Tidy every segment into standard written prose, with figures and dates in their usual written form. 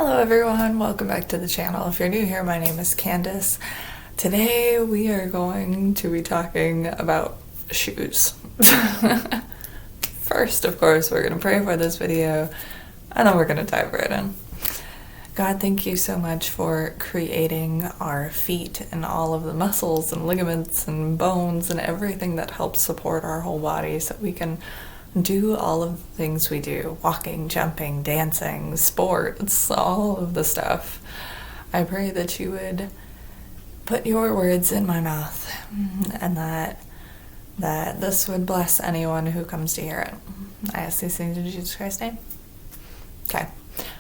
Hello everyone, welcome back to the channel. If you're new here, my name is Candice. Today we are going to be talking about shoes. First, of course, we're going to pray for this video, and then we're going to dive right in. God, thank you so much for creating our feet and all of the muscles and ligaments and bones and everything that helps support our whole body so we can do all of the things we do, walking, jumping, dancing, sports, all of the stuff. I pray that you would put your words in my mouth and that this would bless anyone who comes to hear it. I ask these things in Jesus Christ's name. Okay.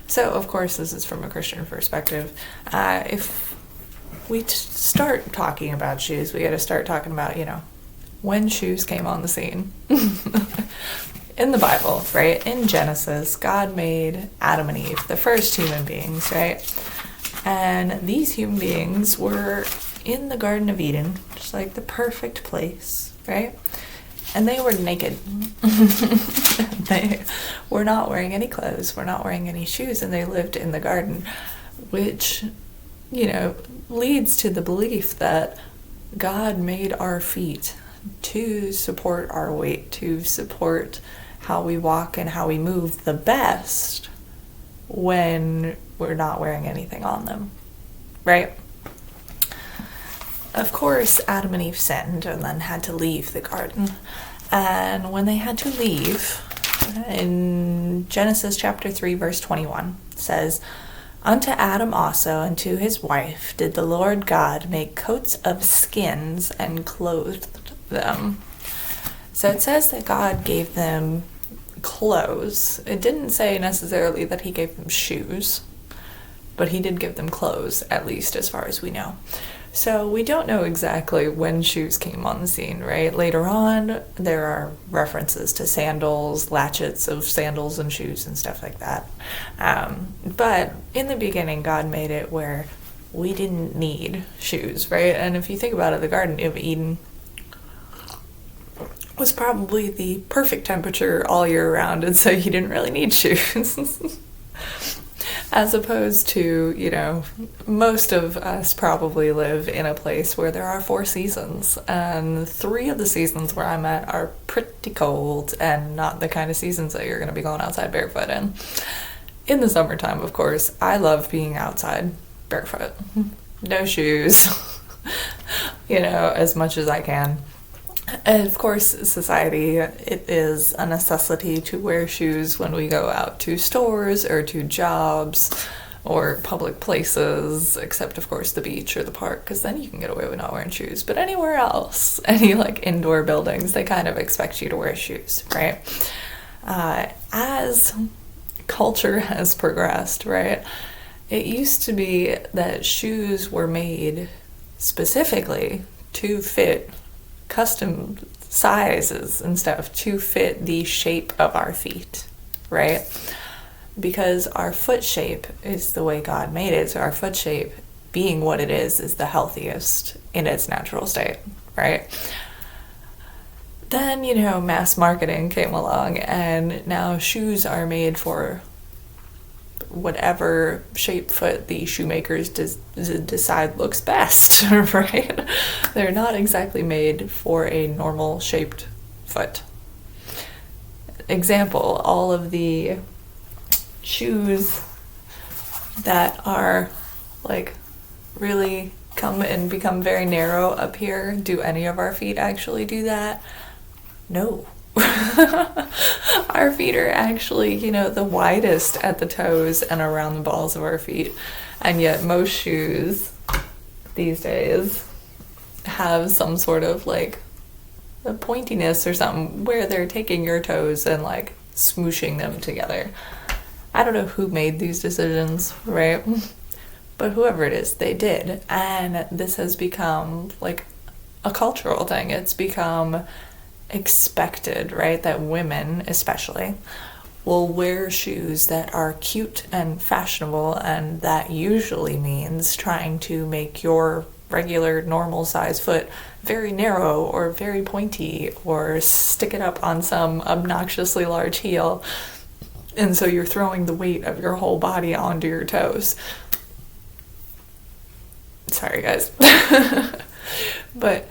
So, of course, this is from a Christian perspective. If we start talking about shoes, we got to start talking about, when shoes came on the scene. In the Bible, right? In Genesis, God made Adam and Eve, the first human beings, right? And these human beings were in the Garden of Eden, just like the perfect place, right? And they were naked. They were not wearing any clothes, were not wearing any shoes, and they lived in the garden, which, leads to the belief that God made our feet to support our weight, to support how we walk and how we move the best when we're not wearing anything on them, right? Of course, Adam and Eve sinned and then had to leave the garden. And when they had to leave, in Genesis chapter 3, verse 21, it says, "Unto Adam also and to his wife did the Lord God make coats of skins and clothed them." So it says that God gave them clothes. It didn't say necessarily that he gave them shoes, but he did give them clothes, at least as far as we know. So we don't know exactly when shoes came on the scene, right? Later on, there are references to sandals, latchets of sandals and shoes and stuff like that. But in the beginning, God made it where we didn't need shoes, right? And if you think about it, the Garden of Eden was probably the perfect temperature all year round, and so you didn't really need shoes. As opposed to, most of us probably live in a place where there are 4 seasons, and 3 of the seasons where I'm at are pretty cold and not the kind of seasons that you're going to be going outside barefoot in. In the summertime, of course, I love being outside barefoot. No shoes, as much as I can. And of course, society, it is a necessity to wear shoes when we go out to stores or to jobs or public places, except of course the beach or the park, because then you can get away with not wearing shoes. But anywhere else, any indoor buildings, they kind of expect you to wear shoes, right? As culture has progressed, right, it used to be that shoes were made specifically to fit custom sizes and stuff to fit the shape of our feet, right? Because our foot shape is the way God made it, so our foot shape, being what it is the healthiest in its natural state, right? Then, mass marketing came along, and now shoes are made for whatever shape foot the shoemakers decide looks best, right? They're not exactly made for a normal shaped foot. Example, all of the shoes that are really come and become very narrow up here, do any of our feet actually do that? No. Our feet are actually, the widest at the toes and around the balls of our feet. And yet most shoes these days have some sort of a pointiness or something where they're taking your toes and smooshing them together. I don't know who made these decisions, right? But whoever it is, they did. And this has become a cultural thing. It's become expected, right, that women especially will wear shoes that are cute and fashionable, and that usually means trying to make your regular normal size foot very narrow or very pointy or stick it up on some obnoxiously large heel And so you're throwing the weight of your whole body onto your toes. Sorry, guys. But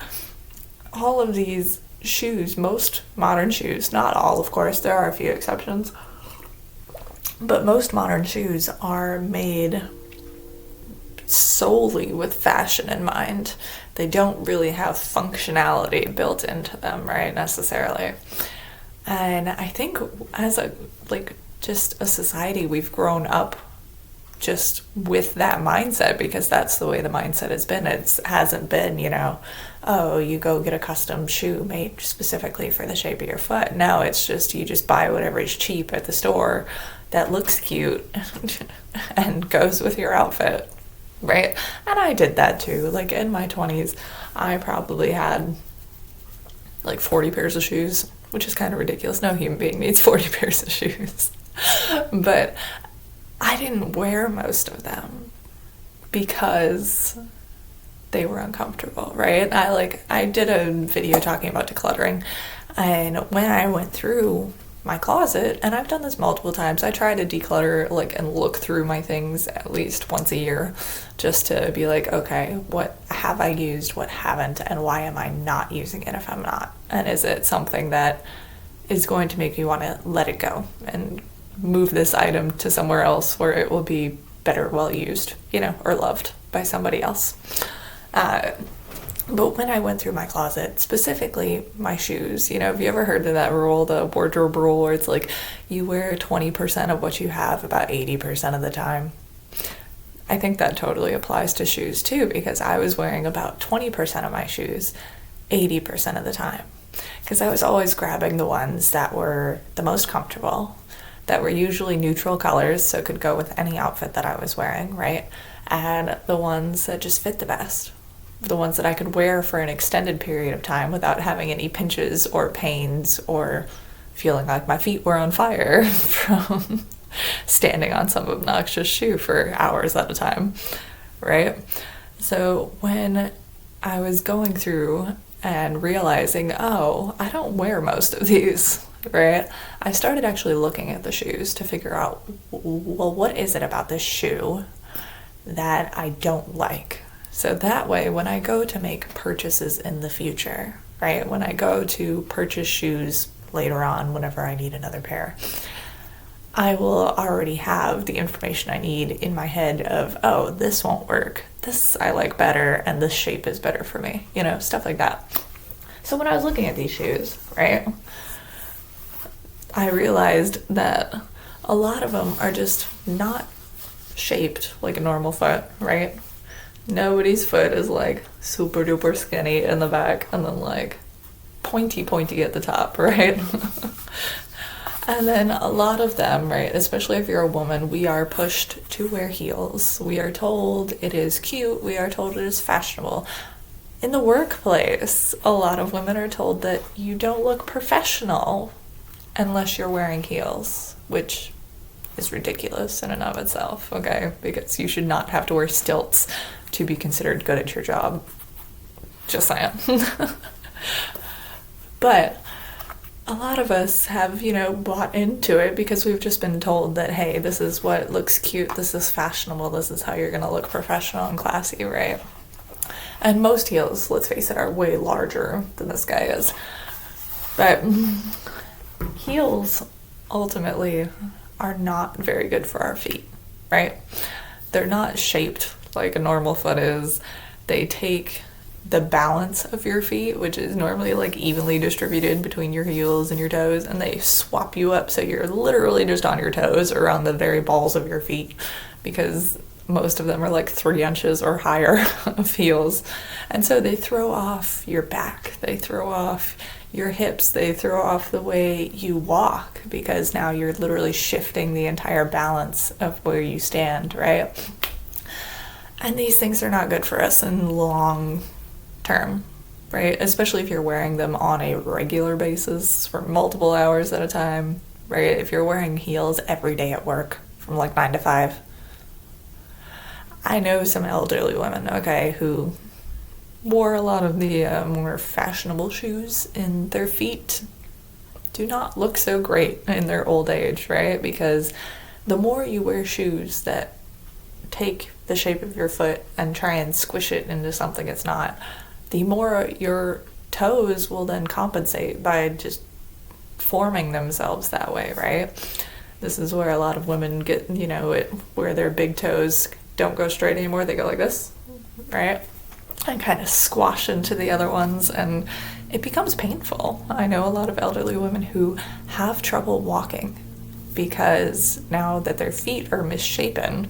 all of these shoes, most modern shoes, not all, of course, there are a few exceptions, but most modern shoes are made solely with fashion in mind. They don't really have functionality built into them, right, necessarily. And I think as just a society, we've grown up just with that mindset, because that's the way the mindset has been. It hasn't been, oh, you go get a custom shoe made specifically for the shape of your foot. No, it's just, you just buy whatever is cheap at the store that looks cute and goes with your outfit, right? And I did that too. Like in my 20s, I probably had like 40 pairs of shoes, which is kind of ridiculous. No human being needs 40 pairs of shoes. But I didn't wear most of them because they were uncomfortable, right? I did a video talking about decluttering, and when I went through my closet, and I've done this multiple times, I try to declutter and look through my things at least once a year, just to be like, okay, what have I used, what haven't, and why am I not using it if I'm not? And is it something that is going to make me want to let it go and move this item to somewhere else where it will be better well used, or loved by somebody else. But when I went through my closet, specifically my shoes, have you ever heard of that rule, the wardrobe rule, where it's like you wear 20% of what you have about 80% of the time? I think that totally applies to shoes too, because I was wearing about 20% of my shoes 80% of the time, because I was always grabbing the ones that were the most comfortable, that were usually neutral colors, so could go with any outfit that I was wearing, right? And the ones that just fit the best. The ones that I could wear for an extended period of time without having any pinches or pains or feeling like my feet were on fire from standing on some obnoxious shoe for hours at a time, right? So when I was going through and realizing, oh, I don't wear most of these, right? I started actually looking at the shoes to figure out, well, what is it about this shoe that I don't like? So that way, when I go to make purchases in the future, right? When I go to purchase shoes later on, whenever I need another pair, I will already have the information I need in my head of, oh, this won't work. This I like better, and this shape is better for me, stuff like that. So when I was looking at these shoes, right, I realized that a lot of them are just not shaped like a normal foot, right? Nobody's foot is super duper skinny in the back and then pointy at the top, right? And then a lot of them, right, especially if you're a woman, we are pushed to wear heels. We are told it is cute. We are told it is fashionable. In the workplace, a lot of women are told that you don't look professional unless you're wearing heels, which is ridiculous in and of itself, okay? Because you should not have to wear stilts to be considered good at your job. Just saying. But a lot of us have, bought into it because we've just been told that, hey, this is what looks cute, this is fashionable, this is how you're gonna look professional and classy, right? And most heels, let's face it, are way larger than this guy is. But heels ultimately are not very good for our feet, right? They're not shaped like a normal foot is. They take the balance of your feet, which is normally evenly distributed between your heels and your toes, and they swap you up so you're literally just on your toes or on the very balls of your feet, because most of them are 3 inches or higher of heels. And so they throw off your back, they throw off your hips, they throw off the way you walk, because now you're literally shifting the entire balance of where you stand, right? And these things are not good for us in long term, right? Especially if you're wearing them on a regular basis for multiple hours at a time, right? If you're wearing heels every day at work from 9 to 5. I know some elderly women, okay, who wore a lot of the more fashionable shoes in their feet do not look so great in their old age, right? Because the more you wear shoes that take the shape of your foot and try and squish it into something it's not, the more your toes will then compensate by just forming themselves that way, right? This is where a lot of women get, where their big toes don't go straight anymore. They go like this, right? And kind of squash into the other ones, and it becomes painful. I know a lot of elderly women who have trouble walking because now that their feet are misshapen,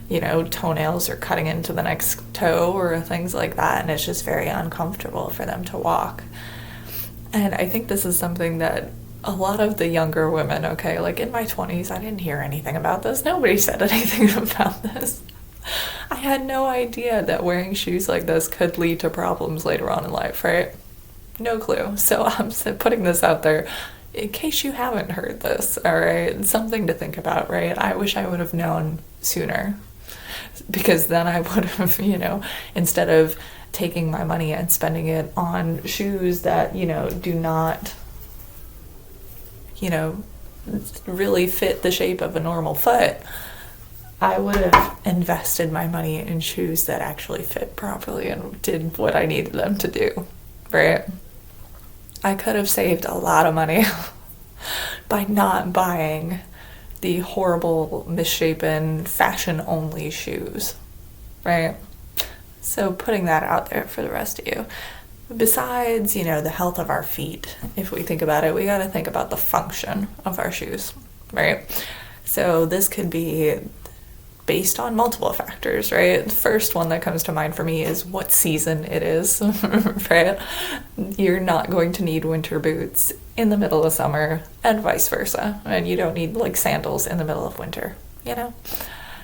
toenails are cutting into the next toe or things like that, and it's just very uncomfortable for them to walk. And I think this is something that a lot of the younger women, like in my 20s, I didn't hear anything about this. Nobody said anything about this. I had no idea that wearing shoes like this could lead to problems later on in life, right? No clue. So I'm putting this out there in case you haven't heard this, all right? It's something to think about, right? I wish I would have known sooner, because then I would have, instead of taking my money and spending it on shoes that, do not, really fit the shape of a normal foot, I would have invested my money in shoes that actually fit properly and did what I needed them to do, right? I could have saved a lot of money by not buying the horrible, misshapen, fashion-only shoes, right? So putting that out there for the rest of you. Besides, the health of our feet, if we think about it, we got to think about the function of our shoes, right? So this could be based on multiple factors, right? The first one that comes to mind for me is what season it is, right? You're not going to need winter boots in the middle of summer and vice versa, and you don't need sandals in the middle of winter,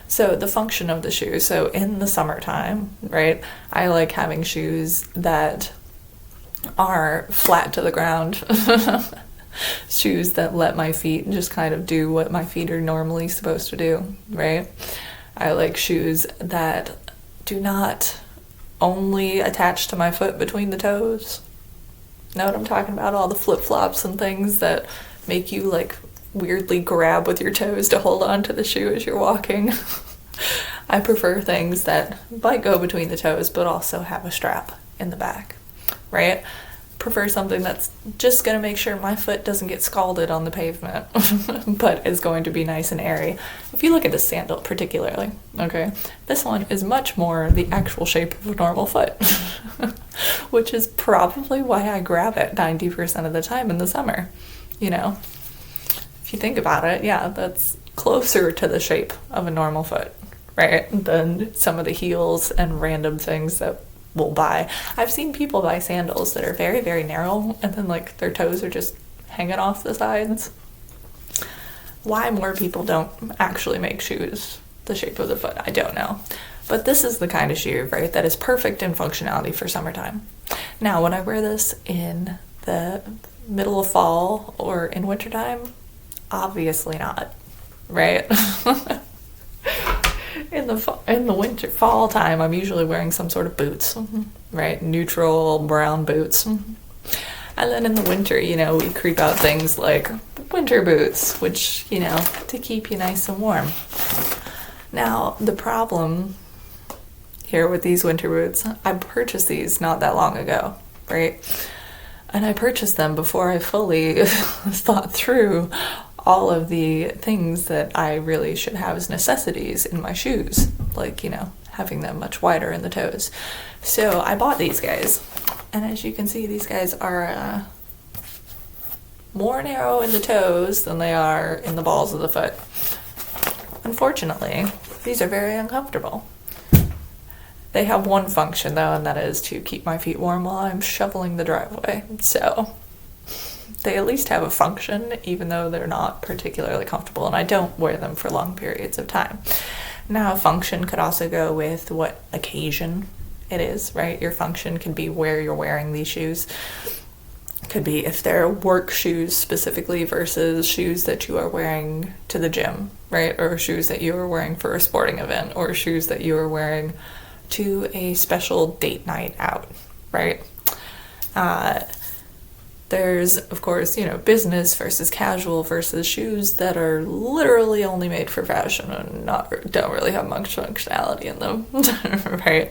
So the function of the shoe. So in the summertime, right, I like having shoes that are flat to the ground. Shoes that let my feet just kind of do what my feet are normally supposed to do, right? I like shoes that do not only attach to my foot between the toes. Know what I'm talking about? All the flip-flops and things that make you weirdly grab with your toes to hold on to the shoe as you're walking. I prefer things that might go between the toes but also have a strap in the back, right? Prefer something that's just going to make sure my foot doesn't get scalded on the pavement, but is going to be nice and airy. If you look at the sandal particularly, this one is much more the actual shape of a normal foot, which is probably why I grab it 90% of the time in the summer. If you think about it, yeah, that's closer to the shape of a normal foot, right, than some of the heels and random things that we'll buy. I've seen people buy sandals that are very, very narrow, and then their toes are just hanging off the sides. Why more people don't actually make shoes the shape of the foot, I don't know. But this is the kind of shoe, right, that is perfect in functionality for summertime. Now, when I wear this in the middle of fall or in wintertime, obviously not, right? In the fall time, I'm usually wearing some sort of boots, right? Neutral brown boots. And then in the winter, we creep out things like winter boots, which, to keep you nice and warm. Now, the problem here with these winter boots, I purchased these not that long ago, right? And I purchased them before I fully thought through all of the things that I really should have as necessities in my shoes, having them much wider in the toes. So I bought these guys, and as you can see, these guys are more narrow in the toes than they are in the balls of the foot. Unfortunately, these are very uncomfortable. They have one function, though, and that is to keep my feet warm while I'm shoveling the driveway. So they at least have a function, even though they're not particularly comfortable, and I don't wear them for long periods of time. Now, function could also go with what occasion it is, right? Your function can be where you're wearing these shoes. Could be if they're work shoes specifically versus shoes that you are wearing to the gym, right? Or shoes that you are wearing for a sporting event, or shoes that you are wearing to a special date night out, right? There's, of course, business versus casual versus shoes that are literally only made for fashion and don't really have much functionality in them, right?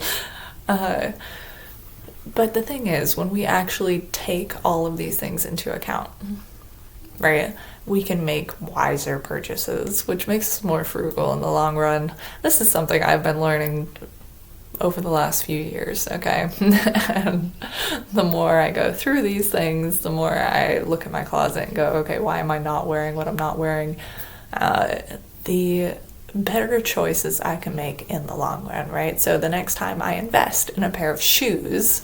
But the thing is, when we actually take all of these things into account, right, we can make wiser purchases, which makes us more frugal in the long run. This is something I've been learning over the last few years, okay? And the more I go through these things, the more I look at my closet and go, okay, why am I not wearing what I'm not wearing? The better choices I can make in the long run, right? So the next time I invest in a pair of shoes,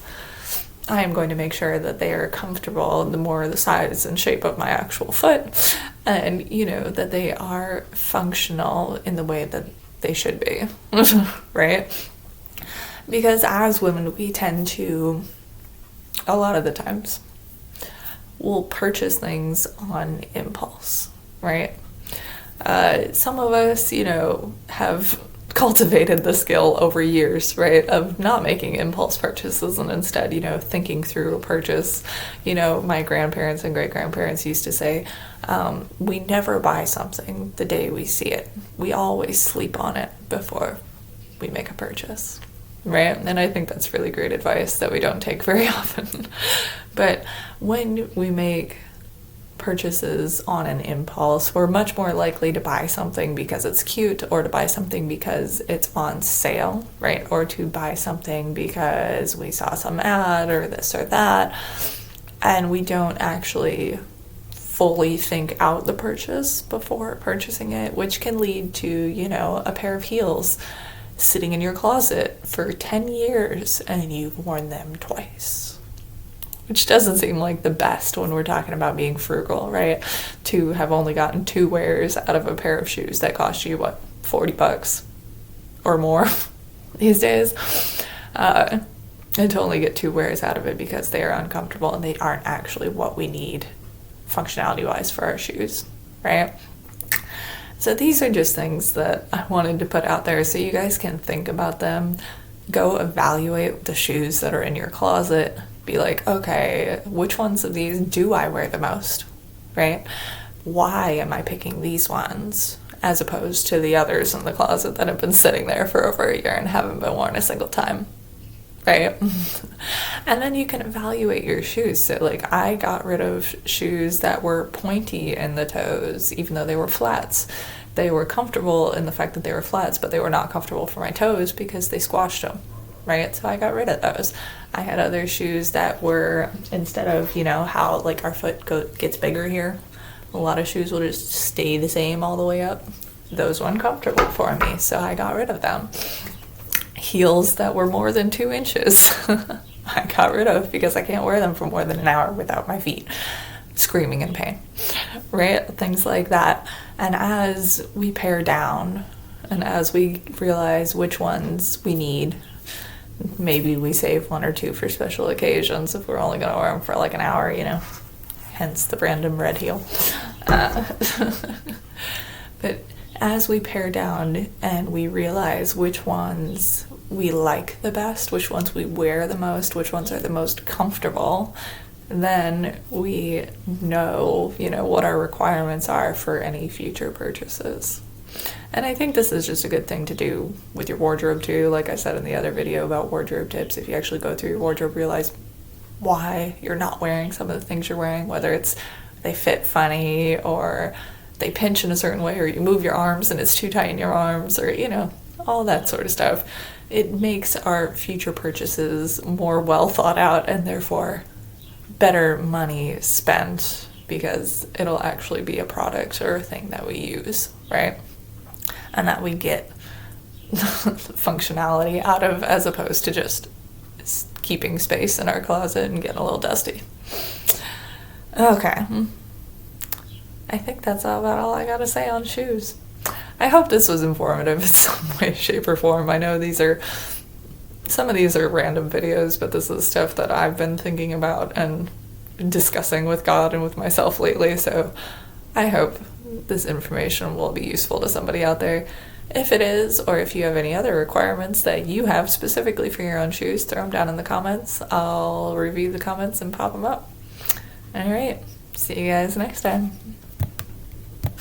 I am going to make sure that they are comfortable, the more the size and shape of my actual foot, and that they are functional in the way that they should be, right? Because as women, we tend to, a lot of the times, we'll purchase things on impulse, right? Some of us, have cultivated the skill over years, right, of not making impulse purchases and instead, thinking through a purchase. My grandparents and great-grandparents used to say, we never buy something the day we see it. We always sleep on it before we make a purchase. Right? And I think that's really great advice that we don't take very often. But when we make purchases on an impulse, we're much more likely to buy something because it's cute, or to buy something because it's on sale, right? Or to buy something because we saw some ad or this or that. And we don't actually fully think out the purchase before purchasing it, which can lead to, a pair of heels sitting in your closet for 10 years and you've worn them twice, which doesn't seem like the best when we're talking about being frugal, right? To have only gotten 2 wears out of a pair of shoes that cost you, what, $40 or more these days, and to only get 2 wears out of it because they are uncomfortable and they aren't actually what we need functionality-wise for our shoes, right? So these are just things that I wanted to put out there so you guys can think about them. Go evaluate the shoes that are in your closet. Be like, okay, which ones of these do I wear the most, right? Why am I picking these ones as opposed to the others in the closet that have been sitting there for over a year and haven't been worn a single time, right? And then you can evaluate your shoes. So like, I got rid of shoes that were pointy in the toes, even though they were flats. They were comfortable in the fact that they were flats, but they were not comfortable for my toes because they squashed them, right? So I got rid of those. I had other shoes that were, instead of, how like our foot gets bigger here, a lot of shoes will just stay the same all the way up. Those were uncomfortable for me, so I got rid of them. Heels that were more than 2 inches, I got rid of because I can't wear them for more than an hour without my feet screaming in pain, right? Things like that. And as we pare down and as we realize which ones we need, maybe we save 1 or 2 for special occasions if we're only going to wear them for like an hour, hence the random red heel. But as we pare down and we realize which ones we like the best, which ones we wear the most, which ones are the most comfortable, then we know, what our requirements are for any future purchases. And I think this is just a good thing to do with your wardrobe too. Like I said in the other video about wardrobe tips, if you actually go through your wardrobe, realize why you're not wearing some of the things you're wearing, whether it's they fit funny or they pinch in a certain way, or you move your arms and it's too tight in your arms, or, all that sort of stuff. It makes our future purchases more well thought out and therefore better money spent because it'll actually be a product or a thing that we use, right? And that we get functionality out of, as opposed to just keeping space in our closet and getting a little dusty. Okay. I think that's about all I gotta say on shoes. I hope this was informative in some way, shape, or form. I know some of these are random videos, but this is stuff that I've been thinking about and discussing with God and with myself lately, so I hope this information will be useful to somebody out there. If it is, or if you have any other requirements that you have specifically for your own shoes, throw them down in the comments. I'll review the comments and pop them up. All right. See you guys next time.